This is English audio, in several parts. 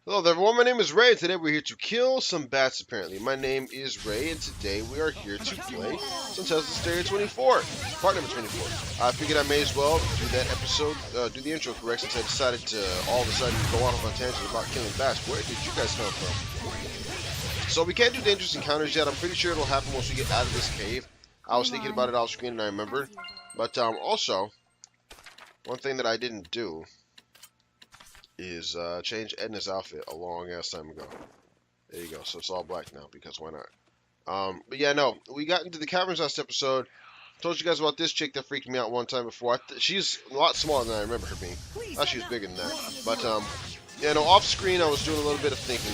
Hello there everyone, my name is Ray, and today we're here to kill some bats apparently. My name is Ray, and today we are here to play some Zestiria 24, part number 24. I figured I may as well do that episode, do the intro correct, since I decided to all of a sudden go off on a tangent about killing bats. Where did you guys come from? So we can't do dangerous encounters yet. I'm pretty sure it'll happen once we get out of this cave. I was thinking about it off screen and I remembered. But also, one thing that I didn't do is change Edna's outfit a long ass time ago. There you go. So it's all black now because why not? But yeah, no, we got into the caverns last episode. Told you guys about this chick that freaked me out one time before. She's a lot smaller than I remember her being. I thought she was bigger than that. But yeah, no, off screen I was doing a little bit of thinking.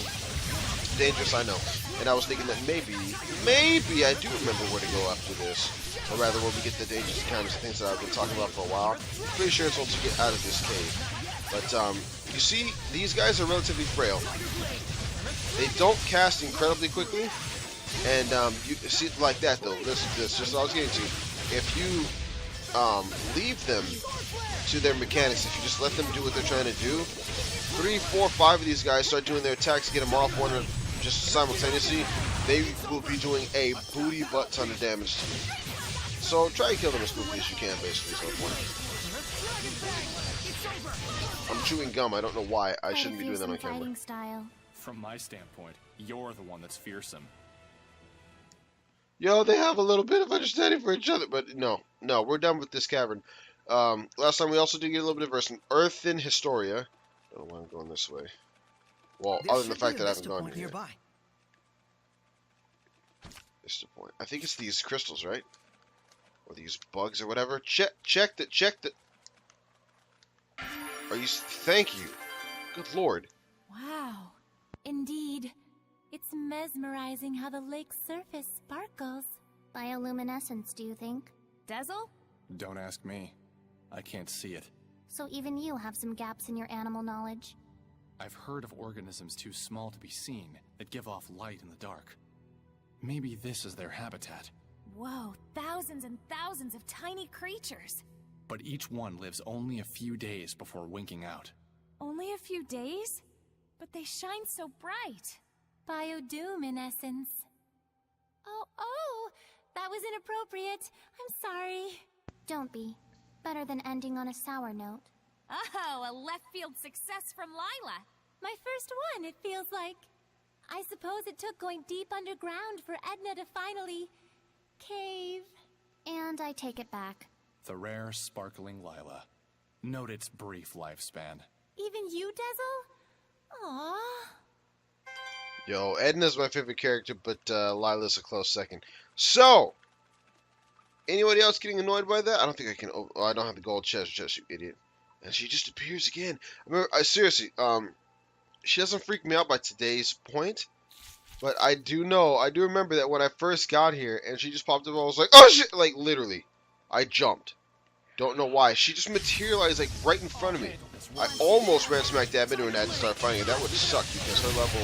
Dangerous, I know. And I was thinking that maybe I do remember where to go after this. Or rather, where we get the dangerous encounters and things that I've been talking about for a while. Pretty sure it's once you get out of this cave. But you see, these guys are relatively frail. They don't cast incredibly quickly, and you see like that though. Listen to this. Just what I was getting to. If you leave them to their mechanics, if you just let them do what they're trying to do, 3, 4, 5 of these guys start doing their attacks, get them off one just simultaneously. They will be doing a booty butt ton of damage to you. So try to kill them as quickly as you can, basically. Is the point. I'm chewing gum. I don't know why. I shouldn't be doing that on camera. From my standpoint, you're the one that's fearsome. Yo, they have a little bit of understanding for each other, but no, we're done with this cavern. Last time we also did get a little bit of Earthen Historia. I don't know why I'm going this way. Well, other than the fact that I haven't gone here yet. Vista Point. I think it's these crystals, right? Or these bugs or whatever. Check that. Are you? Thank you. Good lord. Wow. Indeed. It's mesmerizing how the lake's surface sparkles. Bioluminescence, do you think? Dazzle? Don't ask me. I can't see it. So even you have some gaps in your animal knowledge. I've heard of organisms too small to be seen that give off light in the dark. Maybe this is their habitat. Whoa, thousands and thousands of tiny creatures. But each one lives only a few days before winking out. Only a few days? But they shine so bright. Biodoom, in essence. Oh, that was inappropriate. I'm sorry. Don't be. Better than ending on a sour note. Oh, a left field success from Lila. My first one, it feels like. I suppose it took going deep underground for Edna to finally cave. And I take it back. The rare, sparkling Lila. Note its brief lifespan. Even you, Dazzle? Aww. Yo, Edna's my favorite character, but Lila's a close second. So, anybody else getting annoyed by that? I don't think I can. Oh, I don't have the gold chest, you idiot. And she just appears again. I remember, seriously, she doesn't freak me out by today's point, but I do remember that when I first got here and she just popped up, I was like, oh shit, like literally, I jumped. Don't know why. She just materialized like right in front of me. I almost ran smack dab into her and I had to start fighting her. That would suck because her level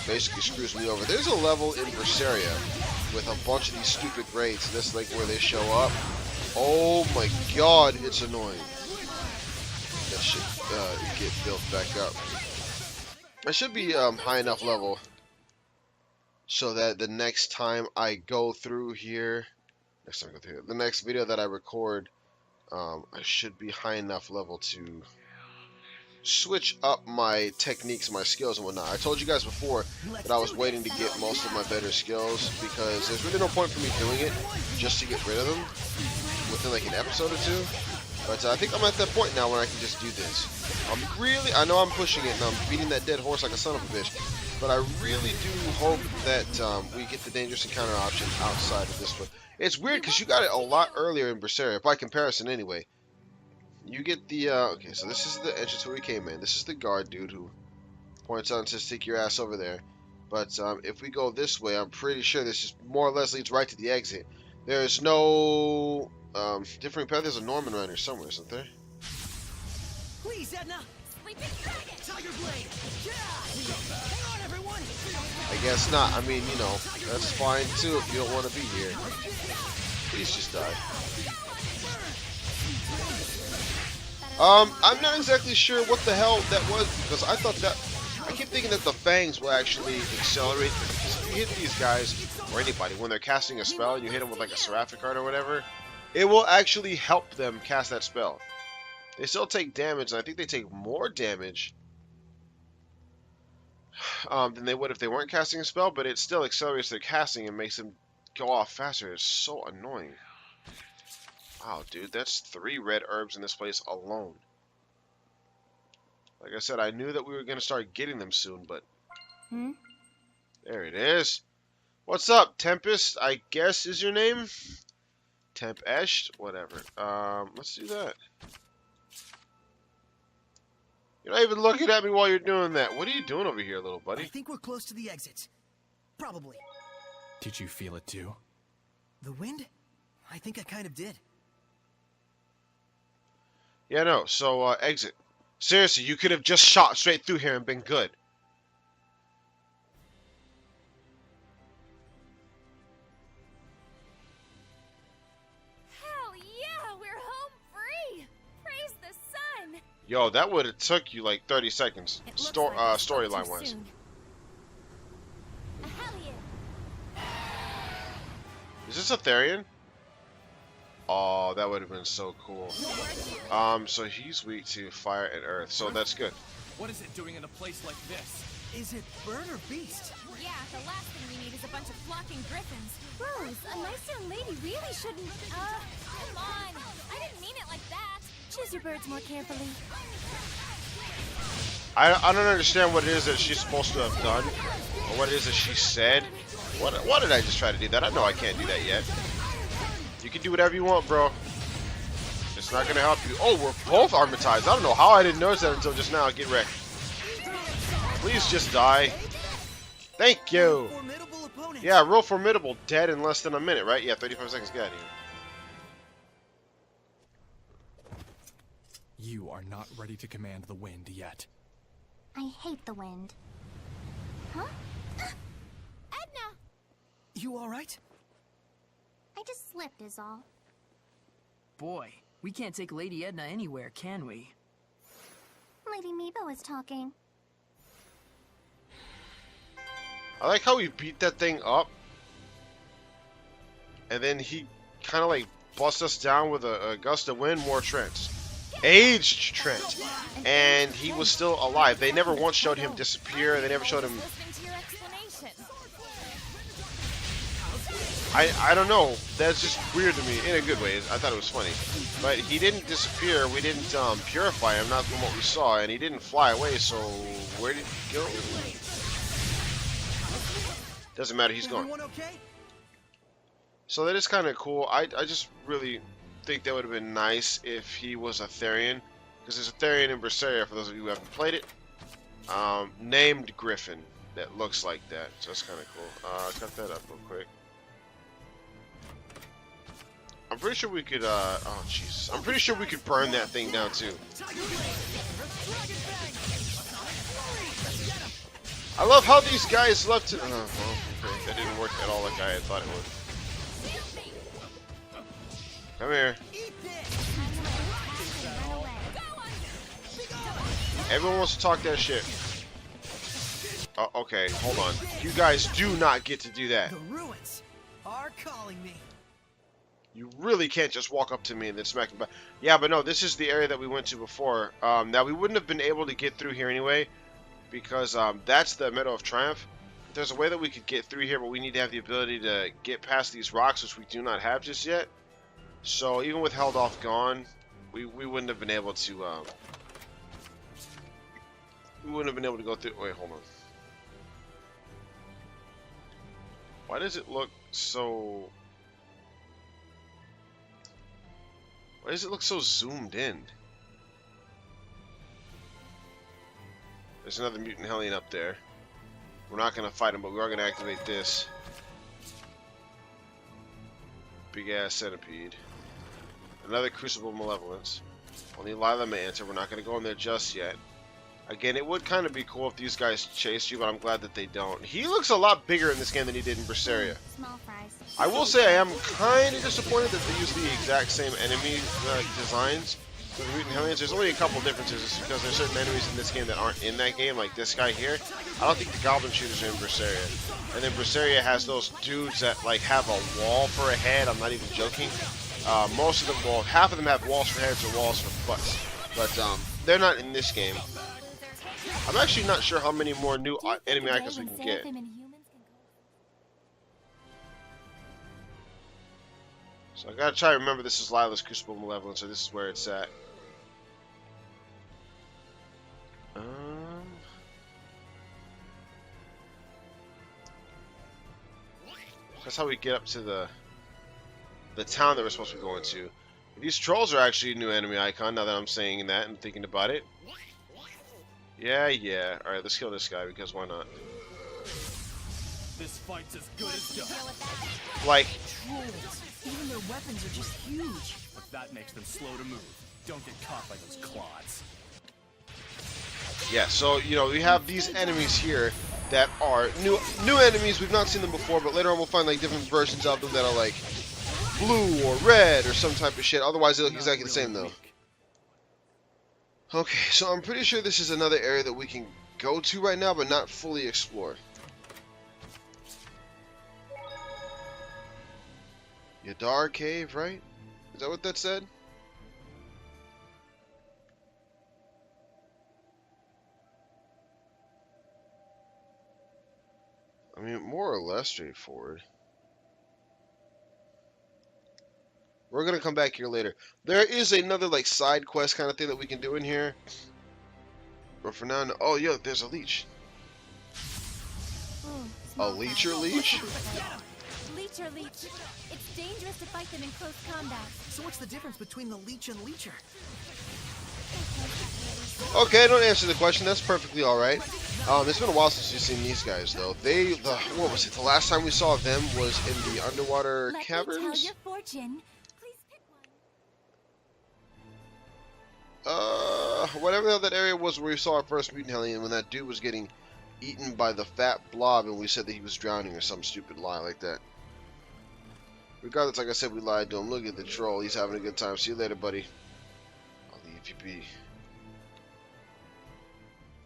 basically screws me over. There's a level in Zestiria with a bunch of these stupid raids. This like where they show up. Oh my god, it's annoying. That should get built back up. I should be high enough level so that the next time I go through here, the next video that I record, I should be high enough level to switch up my techniques, my skills and whatnot. I told you guys before that I was waiting to get most of my better skills because there's really no point for me doing it just to get rid of them within like an episode or two. But I think I'm at that point now when I can just do this. I know I'm pushing it and I'm beating that dead horse like a son of a bitch, but I really do hope that we get the dangerous encounter option outside of this one. It's weird because you got it a lot earlier in Zestiria, by comparison anyway. You get the, okay, so this is the entrance where we came in. This is the guard dude who points out and says, take your ass over there. But if we go this way, I'm pretty sure this just more or less leads right to the exit. There's no different path. There's a Norman around here somewhere, isn't there? Please, Edna. Sleeping dragon. Tiger blade. Yeah. Hang on, everyone. I guess not. I mean, you know, that's fine too if you don't want to be here. Please just die. I'm not exactly sure what the hell that was because I thought that I keep thinking that the fangs will actually accelerate. Because if you hit these guys, or anybody, when they're casting a spell and you hit them with like a Seraphic card or whatever, it will actually help them cast that spell. They still take damage, and I think they take more damage than they would if they weren't casting a spell, but it still accelerates their casting and makes them go off faster. It's so annoying. Wow, dude, that's 3 red herbs in this place alone. Like I said, I knew that we were going to start getting them soon, but... There it is. What's up, Tempest? I guess is your name? Tempest? Whatever. Let's do that. You're not even looking at me while you're doing that. What are you doing over here, little buddy? I think we're close to the exit. Probably. Did you feel it too? The wind? I think I kind of did. Yeah, no. So, exit. Seriously, you could have just shot straight through here and been good. Hell yeah, we're home free! Praise the sun! Yo, that would have took you like 30 seconds. It looks like it's not Storyline too wise. soon. Hell yeah! Is this a Therian? Oh, that would have been so cool. So he's weak to fire and earth, so that's good. What is it doing in a place like this? Is it bird or beast? Yeah, the last thing we need is a bunch of flocking griffins. Rose, a nice young lady really shouldn't... come on! I didn't mean it like that! Choose your birds more carefully. I don't understand what it is that she's supposed to have done, or what it is that she said. What did I just try to do that? I know I can't do that yet. You can do whatever you want, bro. It's not gonna help you. Oh, we're both armatized. I don't know how I didn't notice that until just now. Get wrecked. Please just die. Thank you. Formidable opponent. Yeah, real formidable. Dead in less than a minute, right? Yeah, 35 seconds. Get out of here. You are not ready to command the wind yet. I hate the wind. Huh? Edna! You alright? I just slipped is all. Boy, we can't take Lady Edna anywhere, can we? Lady Meebo is talking. I like how he beat that thing up, and then he kind of like busts us down with a gust of wind. More Trent, aged Trent, and he was still alive. They never once showed him disappear. They never showed him. Listening to your explanation. I don't know. That's just weird to me in a good way. I thought it was funny, but he didn't disappear. We didn't purify him, not from what we saw, and he didn't fly away. So where did he go? Doesn't matter. He's gone. Everyone okay? So that is kind of cool. I just really think that would have been nice if he was a Therian, because there's a Therian in Berseria, for those of you who haven't played it, named Griffin that looks like that. So that's kind of cool. Cut that up real quick. I'm pretty sure we could, oh Jesus. I'm pretty sure we could burn that thing down too. I love how these guys left to, well, okay, that didn't work at all like I had thought it would. Come here. Everyone wants to talk that shit. Oh, okay, hold on. You guys do not get to do that. The ruins are calling me. You really can't just walk up to me and then smack me back. Yeah, but no, this is the area that we went to before. Now, we wouldn't have been able to get through here anyway, because that's the Meadow of Triumph. There's a way that we could get through here, but we need to have the ability to get past these rocks, which we do not have just yet. So even with Held Off gone, we wouldn't have been able to. We wouldn't have been able to go through. Wait, hold on. Why does it look so? Why does it look so zoomed in? There's another mutant Hellion up there. We're not going to fight him, but we are going to activate this. Big ass centipede. Another Crucible Malevolence. Only Lila may enter. We're not going to go in there just yet. Again, it would kind of be cool if these guys chased you, but I'm glad that they don't. He looks a lot bigger in this game than he did in Berseria. Small fries. I will say I am kind of disappointed that they use the exact same enemy designs. So the Mutant Hellions, there's only a couple differences. It's because there's certain enemies in this game that aren't in that game, like this guy here. I don't think the Goblin Shooters are in Zestiria. And then Zestiria has those dudes that like have a wall for a head. I'm not even joking. Most of them, well, half of them have walls for heads or walls for butts. But they're not in this game. I'm actually not sure how many more new enemy icons we can get. So I gotta try to remember this is Lila's Crucible Malevolence, so this is where it's at. That's how we get up to the town that we're supposed to be going to. These trolls are actually a new enemy icon, now that I'm saying that and thinking about it. Yeah. Alright, let's kill this guy, because why not? This fight's as good as done. Like, Trolls. Even their weapons are just huge. But that makes them slow to move. Don't get caught by those clods. yeah, so, you know, we have these enemies here that are new enemies. We've not seen them before, but later on we'll find, like, different versions of them that are, like, blue or red or some type of shit. Otherwise, they look exactly the same, though. Okay, so I'm pretty sure this is another area that we can go to right now, but not fully explore. Yadar Cave, right? Is that what that said? I mean, more or less straightforward. We're gonna come back here later. There is another, like, side quest kind of thing that we can do in here. But for now, no. Oh, yeah, there's a leech. A leech or leech? Leech or leech. It's dangerous to fight them in close combat. So what's the difference between the leech and leecher? Okay, don't answer the question. That's perfectly alright. It's been a while since we've seen these guys, though. What was it? The last time we saw them was in the underwater caverns? Let me tell your fortune. Please pick one. Whatever the hell that area was where we saw our first mutant hellion, when that dude was getting eaten by the fat blob and we said that he was drowning or some stupid lie like that. Regardless, like I said, we lied to him. Look at the troll. He's having a good time. See you later, buddy. I'll leave you be.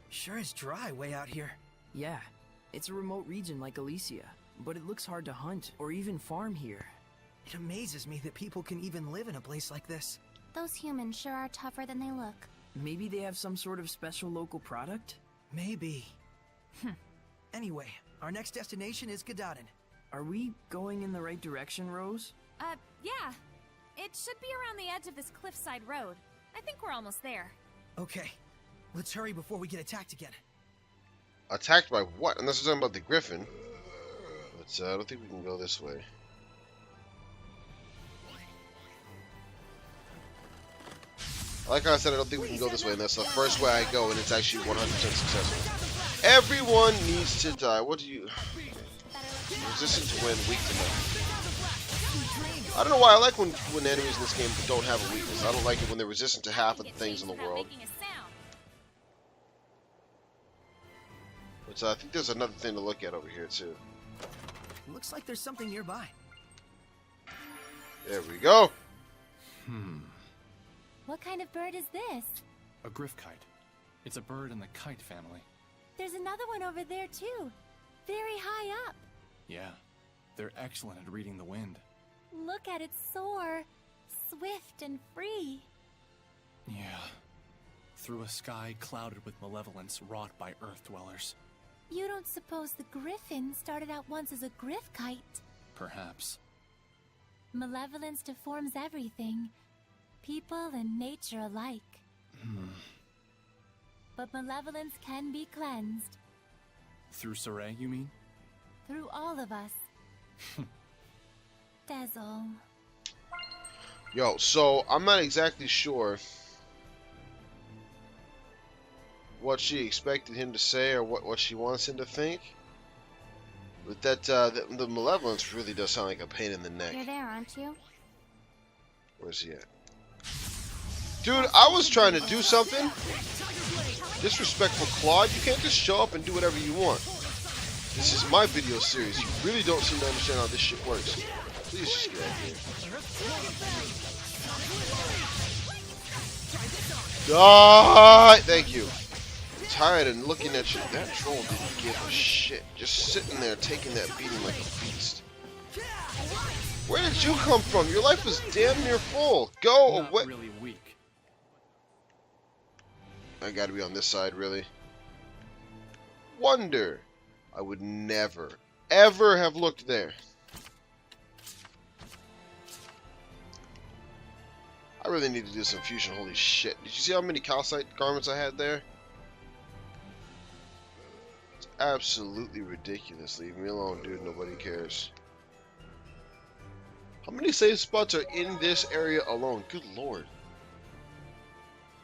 Sure is dry way out here. Yeah, it's a remote region like Elysia, but it looks hard to hunt or even farm here. It amazes me that people can even live in a place like this. Those humans sure are tougher than they look. Maybe they have some sort of special local product? Maybe. Anyway, our next destination is Gadaden. Are we going in the right direction, Rose? Yeah. It should be around the edge of this cliffside road. I think we're almost there. Okay, let's hurry before we get attacked again. Attacked by what? Unless we're talking about the griffin. But I don't think we can go this way. Like I said, I don't think we can go this way, and that's the first way I go, and it's actually 100% successful. Everyone needs to die. What do you... Resistant to wind, weak to nothing. I don't know why I like when enemies in this game don't have a weakness. I don't like it when they're resistant to half of the things in the world. But I think there's another thing to look at over here, too. Looks like there's something nearby. There we go. What kind of bird is this? A griffkite. It's a bird in the kite family. There's another one over there, too. Very high up. Yeah, they're excellent at reading the wind. Look at it soar. Swift and free. Yeah. Through a sky clouded with malevolence wrought by Earth dwellers. You don't suppose the griffin started out once as a griffkite? Perhaps. Malevolence deforms everything. People and nature alike. But malevolence can be cleansed. Through Saray, you mean? Through all of us. That's all. Yo, so I'm not exactly sure what she expected him to say or what she wants him to think. But that the malevolence really does sound like a pain in the neck. You're there, aren't you? Where's he at? Dude, I was trying to do something. Disrespectful Claude, you can't just show up and do whatever you want. This is my video series. You really don't seem to understand how this shit works. Please just get out of here. Die! Thank you. Tired and looking at you. That troll didn't give a shit. Just sitting there taking that beating like a beast. Where did you come from? Your life was damn near full. Go Not away. really weak. I gotta be on this side, really. Wonder. I would never, ever have looked there. I really need to do some fusion. Holy shit. Did you see how many calcite garments I had there? It's absolutely ridiculous. Leave me alone, dude. Nobody cares. How many save spots are in this area alone? Good lord.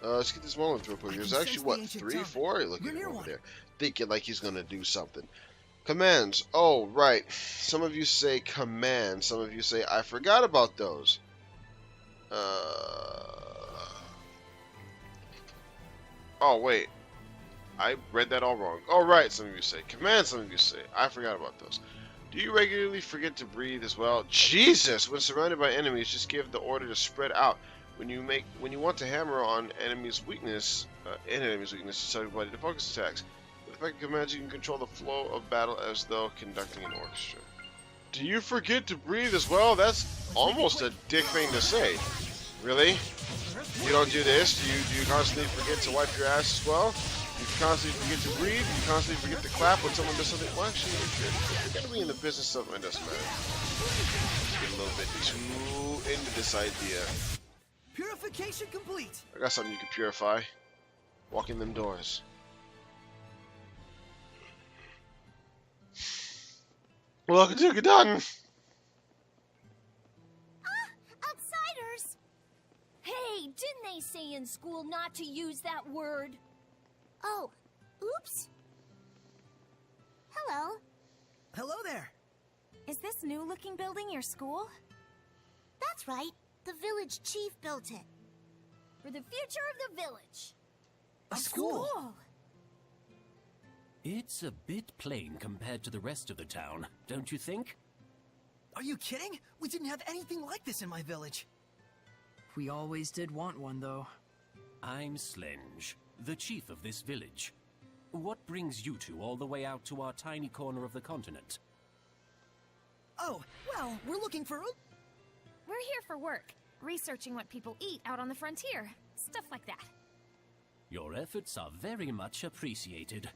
Let's get this monolith real quick. There's actually, what, 3, 4? Look at him over there. Thinking like he's going to do something. Commands. Oh, right. Some of you say command. Some of you say I forgot about those. Oh, wait. I read that all wrong. Oh, right. Some of you say command. Some of you say I forgot about those. Do you regularly forget to breathe as well? Jesus! When surrounded by enemies, just give the order to spread out. When you want to hammer on enemy's weakness, just tell everybody to focus attacks. With effective commands, you can control the flow of battle as though conducting an orchestra. Do you forget to breathe as well? That's almost a dick thing to say. Really? You don't do this? Do you constantly forget to wipe your ass as well? You constantly forget to breathe? You constantly forget to clap when someone does something? Well, actually, if you're gonna be in the business of it, doesn't matter. Get a little bit too into this idea. Purification complete. I got something you can purify. Walk in them doors. Welcome to Gadon. Outsiders! Hey, didn't they say in school not to use that word? Oh, oops. Hello. Hello there. Is this new-looking building your school? That's right. The village chief built it. For the future of the village. A school. It's a bit plain compared to the rest of the town, don't you think? Are you kidding? We didn't have anything like this in my village. We always did want one, though. I'm Slenge, the chief of this village. What brings you two all the way out to our tiny corner of the continent? Oh, well, we're looking for... We're here for work, researching what people eat out on the frontier. Stuff like that. Your efforts are very much appreciated.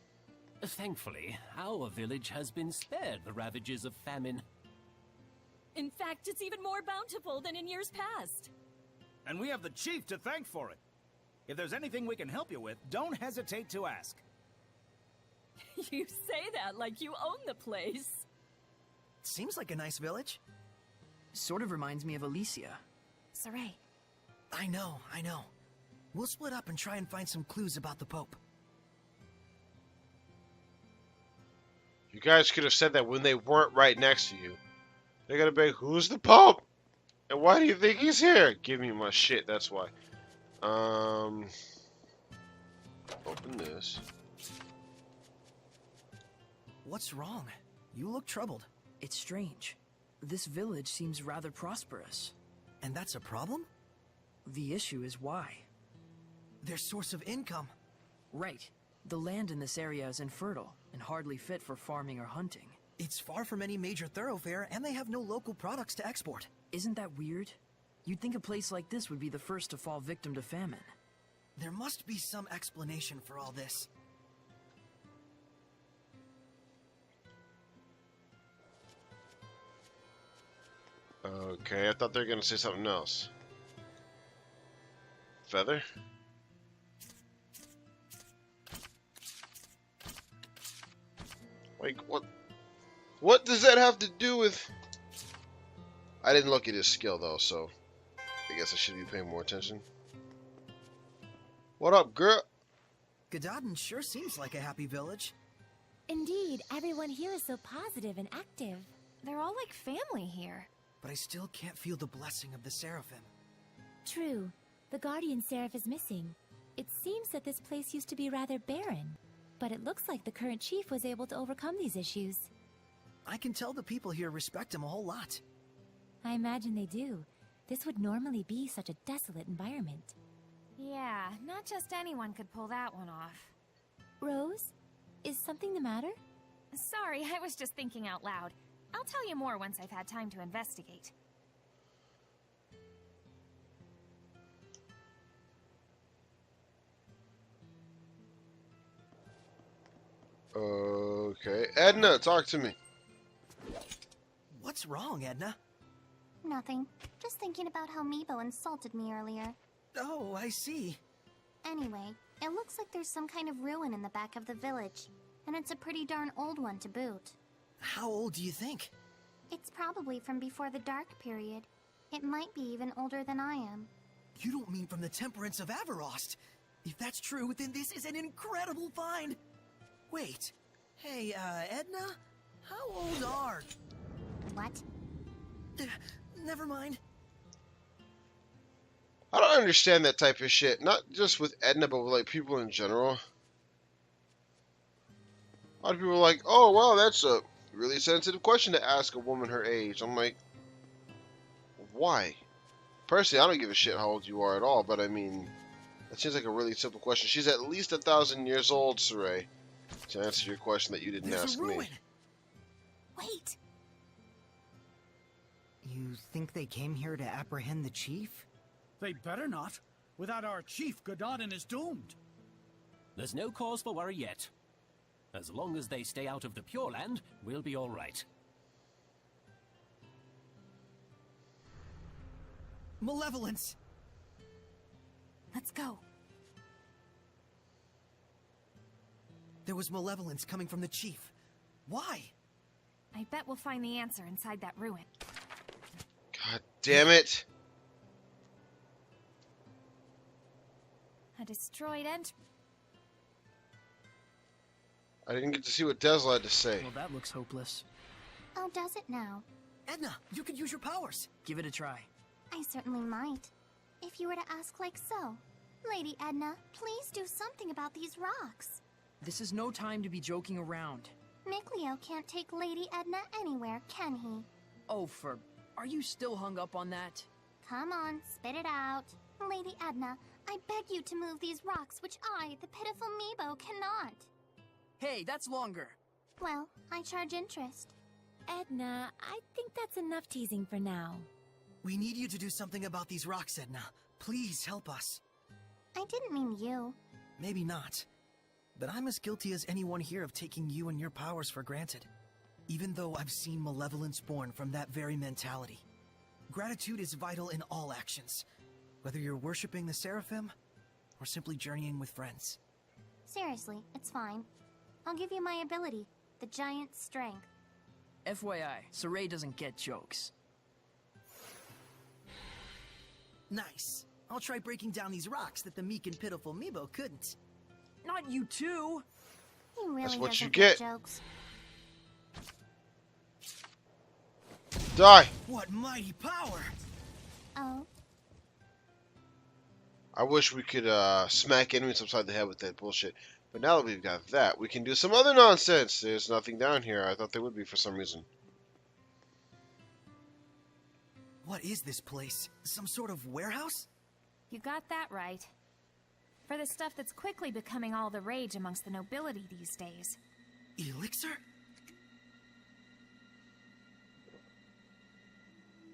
Thankfully, our village has been spared the ravages of famine. In fact, it's even more bountiful than in years past. And we have the chief to thank for it. If there's anything we can help you with, don't hesitate to ask. You say that like you own the place. Seems like a nice village. Sort of reminds me of Alicia. Saray. I know. We'll split up and try and find some clues about the Pope. You guys could have said that when they weren't right next to you. They're gonna be, who's the Pope? And why do you think he's here? Give me my shit, that's why. Open this. What's wrong? You look troubled. It's strange. This village seems rather prosperous. And that's a problem? The issue is why. Their source of income. Right. The land in this area is infertile and hardly fit for farming or hunting. It's far from any major thoroughfare, and they have no local products to export. Isn't that weird? You'd think a place like this would be the first to fall victim to famine. There must be some explanation for all this. Okay, I thought they were gonna say something else. Feather? Like, what? What does that have to do with... I didn't look at his skill, though, so... I guess I should be paying more attention. What up, girl? Gadadin sure seems like a happy village. Indeed, everyone here is so positive and active. They're all like family here. But I still can't feel the blessing of the Seraphim. True. The Guardian Seraph is missing. It seems that this place used to be rather barren. But it looks like the current chief was able to overcome these issues. I can tell the people here respect him a whole lot. I imagine they do. This would normally be such a desolate environment. Yeah, not just anyone could pull that one off. Rose, is something the matter? Sorry, I was just thinking out loud. I'll tell you more once I've had time to investigate. Okay. Edna, talk to me. What's wrong, Edna? Nothing. Just thinking about how Meebo insulted me earlier. Oh, I see. Anyway, it looks like there's some kind of ruin in the back of the village. And it's a pretty darn old one to boot. How old do you think? It's probably from before the Dark Period. It might be even older than I am. You don't mean from the Temperance of Averost. If that's true, then this is an incredible find. Wait. Hey, Edna? How old are... What? Never mind. I don't understand that type of shit. Not just with Edna, but with like people in general. A lot of people are like, "Oh, wow, that's a really sensitive question to ask a woman her age." I'm like, why? Personally, I don't give a shit how old you are at all, but I mean, that seems like a really simple question. She's at least 1,000 years old, Saray, to answer your question that you didn't ask me. Wait! You think they came here to apprehend the chief? They better not. Without our chief, Gododin is doomed. There's no cause for worry yet. As long as they stay out of the Pure Land, we'll be all right. Malevolence! Let's go. There was malevolence coming from the chief. Why? I bet we'll find the answer inside that ruin. God damn it! A destroyed I didn't get to see what Desla had to say. Well, that looks hopeless. Oh, does it now? Edna, you could use your powers. Give it a try. I certainly might. If you were to ask like so. Lady Edna, please do something about these rocks. This is no time to be joking around. Micleo can't take Lady Edna anywhere, can he? Oh, are you still hung up on that? Come on, spit it out. Lady Edna, I beg you to move these rocks which I, the pitiful Meebo, cannot. Hey, that's longer. Well, I charge interest. Edna, I think that's enough teasing for now. We need you to do something about these rocks, Edna. Please help us. I didn't mean you. Maybe not. But I'm as guilty as anyone here of taking you and your powers for granted. Even though I've seen malevolence born from that very mentality. Gratitude is vital in all actions. Whether you're worshipping the Seraphim, or simply journeying with friends. Seriously, it's fine. I'll give you my ability, the giant strength. FYI, Saray doesn't get jokes. Nice. I'll try breaking down these rocks that the meek and pitiful Meebo couldn't. Not you too! He really That's what doesn't you get. jokes. Die! What mighty power! Oh, I wish we could smack enemies upside the head with that bullshit. But now that we've got that, we can do some other nonsense. There's nothing down here. I thought there would be for some reason. What is this place? Some sort of warehouse? You got that right. For the stuff that's quickly becoming all the rage amongst the nobility these days. Elixir?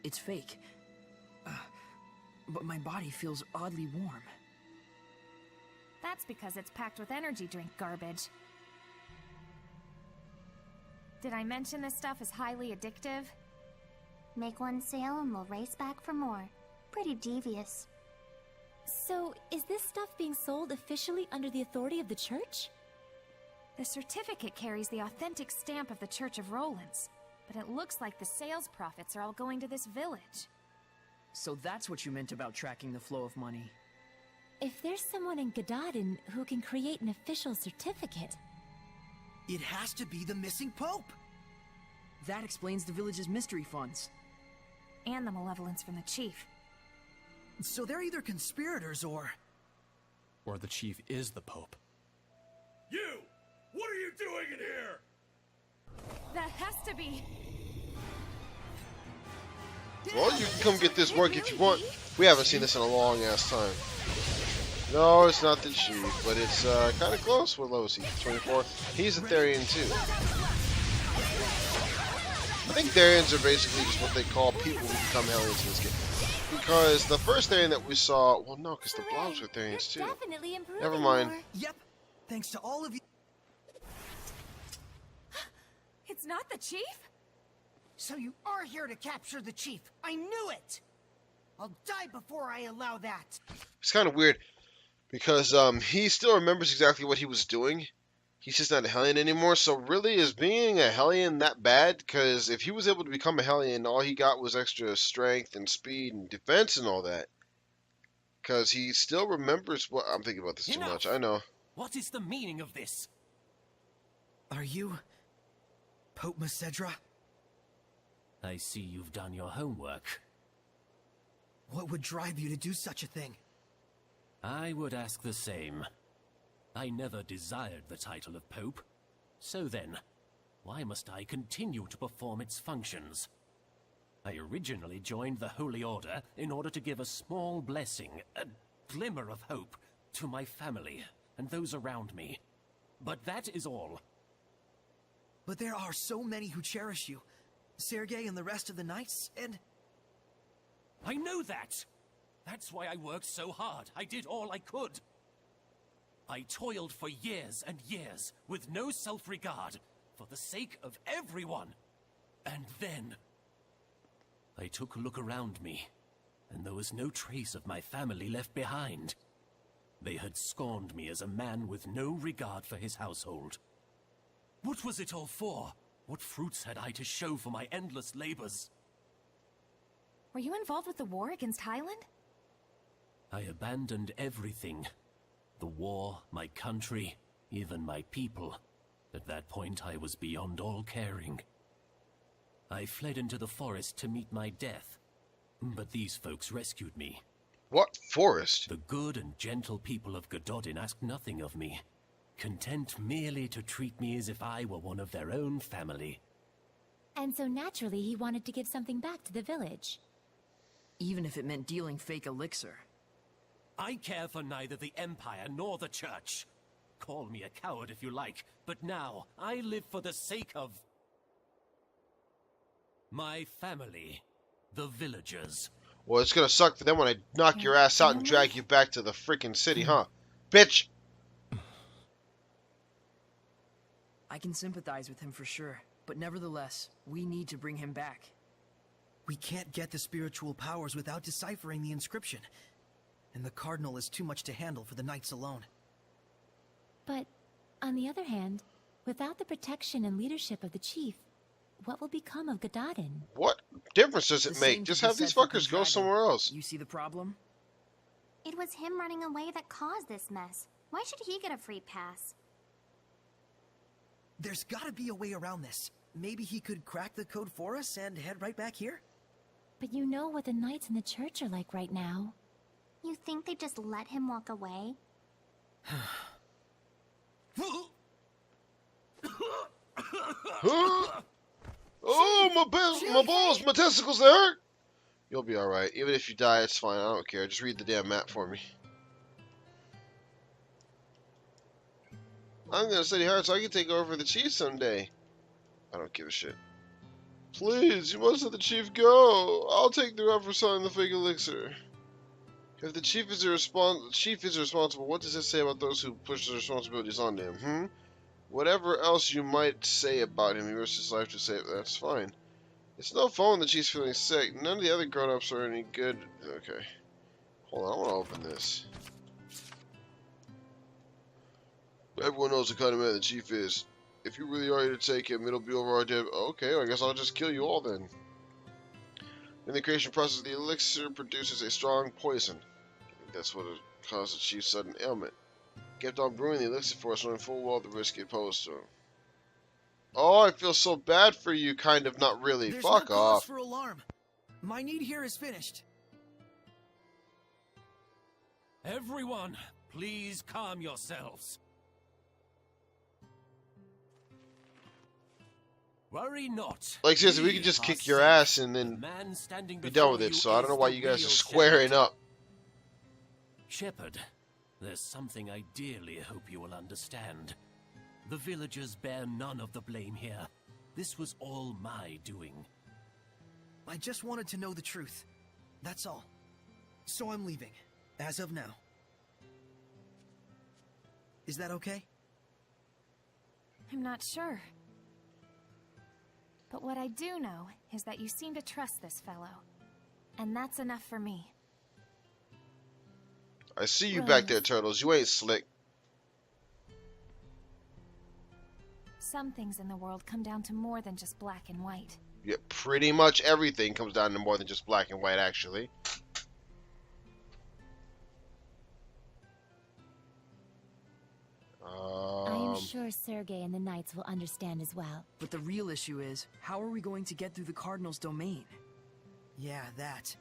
It's fake. But my body feels oddly warm. That's because it's packed with energy drink garbage. Did I mention this stuff is highly addictive? make one sale and we'll race back for more. Pretty devious. So, is this stuff being sold officially under the authority of the church? The certificate carries the authentic stamp of the Church of Rollins, but it looks like the sales profits are all going to this village. So that's what you meant about tracking the flow of money. If there's someone in Gododin who can create an official certificate... It has to be the missing Pope! That explains the village's mystery funds. And the malevolence from the chief. So they're either conspirators or the chief is the Pope. You! What are you doing in here? That has to be... Well, you can come get this work if you want. We haven't seen this in a long ass time. No, it's not the chief, but it's kind of close. What level is he? 24? He's a Therian too. I think Therians are basically just what they call people who become Hellions in this game. Because the first Therian that we saw... Well, no, because the blobs were Therians too. Definitely improving Never mind. more. Yep. Thanks to all of you. It's not the chief? So you are here to capture the chief. I knew it! I'll die before I allow that. It's kind of weird. Because he still remembers exactly what he was doing. He's just not a Hellion anymore. So really, is being a Hellion that bad? Because if he was able to become a Hellion, all he got was extra strength and speed and defense and all that. Because he still remembers what... I'm thinking about this too much. I know. What is the meaning of this? Are you Pope Macedra? I see you've done your homework. What would drive you to do such a thing? I would ask the same. I never desired the title of Pope. So then, why must I continue to perform its functions? I originally joined the Holy Order in order to give a small blessing, a glimmer of hope, to my family and those around me. But that is all. But there are so many who cherish you. Sergei and the rest of the Knights, and... I know that! That's why I worked so hard. I did all I could. I toiled for years and years, with no self-regard, for the sake of everyone. And then... I took a look around me, and there was no trace of my family left behind. They had scorned me as a man with no regard for his household. What was it all for? What fruits had I to show for my endless labors? Were you involved with the war against Highland? I abandoned everything. The war, my country, even my people. At that point, I was beyond all caring. I fled into the forest to meet my death. But these folks rescued me. What forest? The good and gentle people of Gododin asked nothing of me, content merely to treat me as if I were one of their own family. And so naturally he wanted to give something back to the village. Even if it meant dealing fake elixir. I care for neither the Empire nor the Church. Call me a coward if you like, but now I live for the sake of... my family, the villagers. Well, it's gonna suck for them when I knock your ass out and drag you back to the freaking city, huh? Bitch! I can sympathize with him for sure, but nevertheless, we need to bring him back. We can't get the spiritual powers without deciphering the inscription. And the Cardinal is too much to handle for the Knights alone. But, on the other hand, without the protection and leadership of the chief, what will become of Gododin? What difference does it The make? same Just could be have these said for fuckers go Dragon. somewhere else. You see the problem? It was him running away that caused this mess. Why should he get a free pass? There's gotta be a way around this. Maybe he could crack the code for us and head right back here? But you know what the Knights in the church are like right now. You think they just let him walk away? Oh, my balls, my testicles, they hurt! You'll be alright. Even if you die, it's fine. I don't care. Just read the damn map for me. I'm gonna study hard so I can take over for the chief someday. I don't give a shit. Please, you must let the chief go. I'll take the rep for selling the fake elixir. If the chief is responsible, what does it say about those who push the responsibilities on him? Whatever else you might say about him, he risks his life to save. That's fine. It's no fun when the chief's feeling sick. None of the other grown-ups are any good. Okay. Hold on, I want to open this. Everyone knows the kind of man the chief is. If you really are here to take him, it'll be over our dead. Okay, I guess I'll just kill you all then. In the creation process, the elixir produces a strong poison. I think that's what caused the chief's sudden ailment. Kept on brewing the elixir for us, knowing full well the risk it posed to him. Oh, I feel so bad for you, kind of, not really. There's Fuck no cause off. for alarm. My need here is finished. Everyone, please calm yourselves. Worry not. Like, seriously, we could just kick your ass and then be done with it, so I don't know why you guys are squaring up. Shepherd, There's something I dearly hope you will understand. The villagers bear none of the blame here. This was all my doing. I just wanted to know the truth. That's all. So I'm leaving, as of now. Is that okay? I'm not sure. But what I do know is that you seem to trust this fellow. And that's enough for me. I see you back there, Rose. Turtles. You ain't slick. Some things in the world come down to more than just black and white. Yeah, pretty much everything comes down to more than just black and white, actually. I am sure Sergei and the Knights will understand as well. But the real issue is, how are we going to get through the Cardinal's domain? Yeah, that.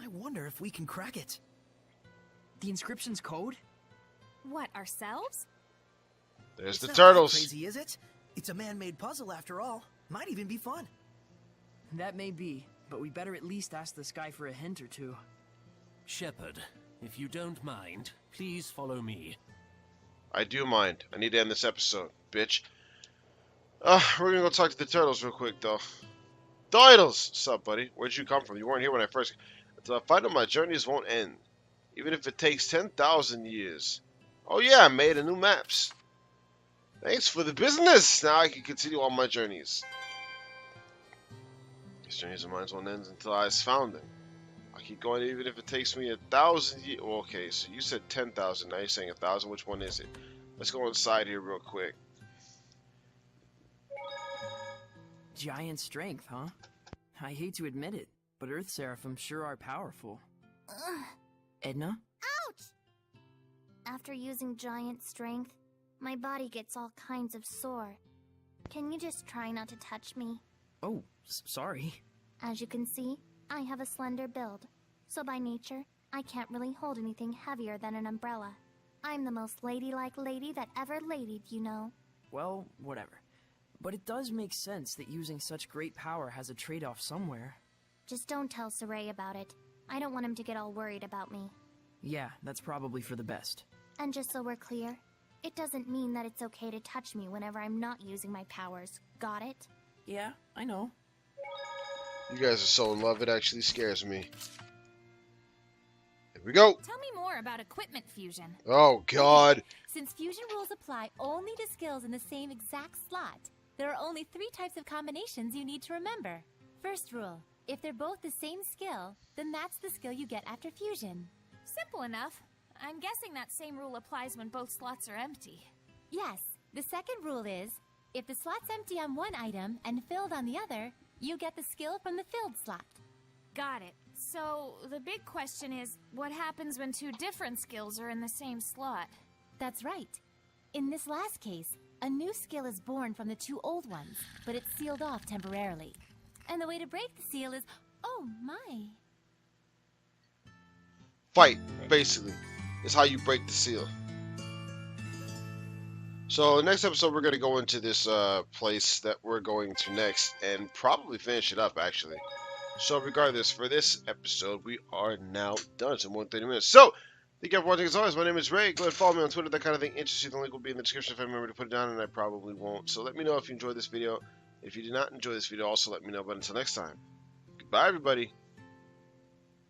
I wonder if we can crack it. The inscription's code? What, ourselves? There's It's the not turtles. that crazy, is it? It's a man-made puzzle after all. Might even be fun. That may be, but we better at least ask this guy for a hint or two. Shepard, if you don't mind, please follow me. I do mind. I need to end this episode, bitch. We're gonna go talk to the turtles real quick, though. Turtles! Sup, buddy? Where'd you come from? You weren't here when I first... I find out my journeys won't end. Even if it takes 10,000 years. Oh yeah, I made a new maps. Thanks for the business! Now I can continue on my journeys. These journeys of mine won't end until I found them. I'll keep going even if it takes me 1,000 years. Well, okay, so you said 10,000. Now you're saying 1,000. Which one is it? Let's go inside here real quick. Giant strength, huh? I hate to admit it, but Earth Seraphim sure are powerful. Ugh. Edna? Ouch! After using giant strength, my body gets all kinds of sore. Can you just try not to touch me? Oh, sorry. As you can see, I have a slender build, so by nature, I can't really hold anything heavier than an umbrella. I'm the most ladylike lady that ever ladied, you know. Well, whatever. But it does make sense that using such great power has a trade-off somewhere. Just don't tell Saray about it. I don't want him to get all worried about me. Yeah, that's probably for the best. And just so we're clear, it doesn't mean that it's okay to touch me whenever I'm not using my powers. Got it? Yeah, I know. You guys are so in love, it actually scares me. Here we go. Tell me more about equipment fusion. Oh, God. Since fusion rules apply only to skills in the same exact slot, there are only 3 types of combinations you need to remember. First rule, if they're both the same skill, then that's the skill you get after fusion. Simple enough. I'm guessing that same rule applies when both slots are empty. Yes, the second rule is, if the slot's empty on one item and filled on the other, you get the skill from the filled slot. Got it. So, the big question is, what happens when 2 different skills are in the same slot? That's right. In this last case, a new skill is born from the 2 old ones, but it's sealed off temporarily. And the way to break the seal is... Oh, my. Fight, basically. Is how you break the seal. So, next episode, we're going to go into this place that we're going to next and probably finish it up, actually. So, regardless, for this episode, we are now done. So, more than 30 minutes. So, thank you for watching as always. My name is Ray. Go ahead and follow me on Twitter. That kind of thing interests you. The link will be in the description if I remember to put it down, and I probably won't. So, let me know if you enjoyed this video. If you did not enjoy this video, also let me know. But until next time, goodbye, everybody.